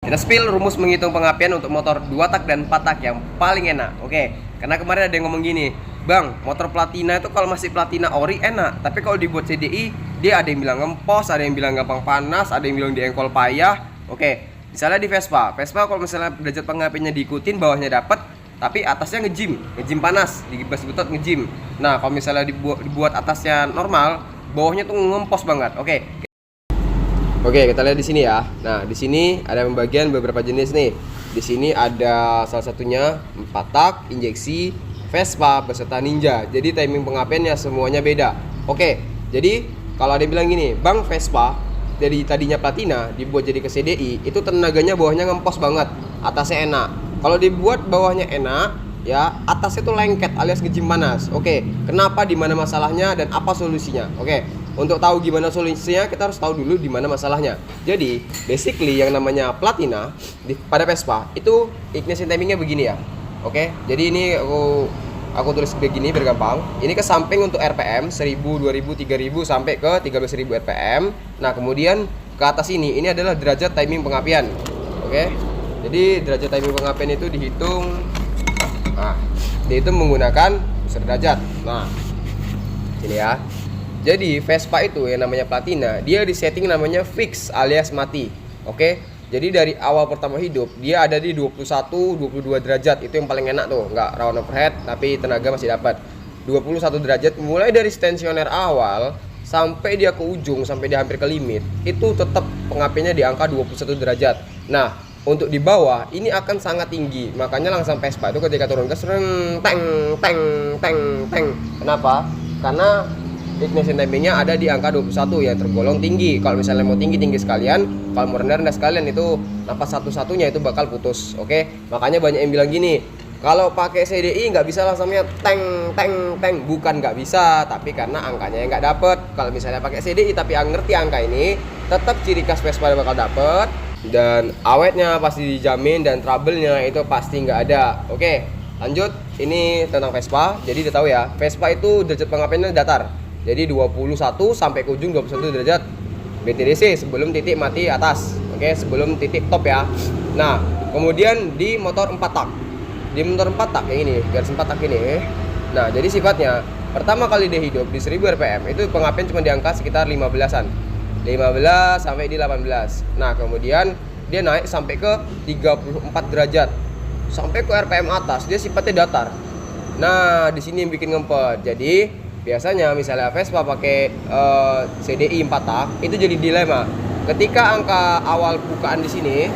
Kita spill rumus menghitung pengapian untuk motor 2 tak dan 4 tak yang paling enak. Oke, karena kemarin ada yang ngomong gini, Bang, motor platina itu kalau masih platina ori enak, tapi kalau dibuat CDI, dia ada yang bilang ngempos, ada yang bilang gampang panas, ada yang bilang di engkol payah. Oke, misalnya di Vespa kalau misalnya derajat pengapiannya diikutin, bawahnya dapat, tapi atasnya ngejim panas, di bas butot ngejim. Nah, kalau misalnya dibuat atasnya normal, bawahnya tuh ngempos banget. Oke, kita lihat di sini ya. Nah, di sini ada pembagian beberapa jenis nih. Di sini ada salah satunya 4 tak injeksi Vespa beserta Ninja. Jadi timing pengapiannya semuanya beda. Oke, jadi kalau ada yang bilang gini, Bang, Vespa dari tadinya platina dibuat jadi ke CDI, itu tenaganya bawahnya ngempos banget, atasnya enak. Kalau dibuat bawahnya enak, ya atasnya tuh lengket alias ngejim panas. Oke, kenapa, di mana masalahnya dan apa solusinya? Oke, untuk tahu gimana solusinya, kita harus tahu dulu di mana masalahnya. Jadi, basically yang namanya platina pada Vespa itu ignition timingnya begini ya. Oke, jadi ini aku tulis begini biar gampang. Ini ke samping untuk RPM 1000, 2000, 3000 sampai ke 13000 RPM. Nah, kemudian ke atas ini adalah derajat timing pengapian. Oke. Jadi derajat timing pengapian itu dihitung menggunakan unsur derajat. Nah, sini ya. Jadi Vespa itu yang namanya platina, dia disetting namanya fix alias mati. Oke. Jadi dari awal pertama hidup dia ada di 21, 22 derajat. Itu yang paling enak tuh, nggak rawan overhead tapi tenaga masih dapat. 21 derajat mulai dari tensioner awal sampai dia ke ujung, sampai dia hampir ke limit, itu tetap pengapiannya di angka 21 derajat. Nah, untuk di bawah ini akan sangat tinggi. Makanya langsung Vespa itu ketika turun gas teng. Kenapa? Karena ignition timingnya ada di angka 21 yang tergolong tinggi. Kalau misalnya mau tinggi sekalian, kalau mau rendah sekalian, itu napas satu-satunya itu bakal putus. Oke, makanya banyak yang bilang gini, kalau pakai CDI nggak bisa langsungnya teng. Bukan nggak bisa, tapi karena angkanya yang nggak dapet. Kalau misalnya pakai CDI tapi ngerti angka ini, tetap ciri khas Vespa bakal dapet, dan awetnya pasti dijamin, dan trouble-nya itu pasti nggak ada. Oke, lanjut. Ini tentang Vespa. Jadi udah tahu ya, Vespa itu derajat pengapiannya datar. Jadi 21 sampai ke ujung 21 derajat BTDC sebelum titik mati atas. Oke, sebelum titik top ya. Nah, kemudian di motor 4 tak. Di motor 4 tak kayak ini, garis 4 tak ini. Nah, jadi sifatnya pertama kali dia hidup di 1000 RPM itu pengapian cuma di angka sekitar 15-an. 15 sampai di 18. Nah, kemudian dia naik sampai ke 34 derajat. Sampai ke RPM atas, dia sifatnya datar. Nah, di sini yang bikin ngempet. Jadi biasanya misalnya Vespa pakai CDI 4 tak itu jadi dilema. Ketika angka awal bukaan di sini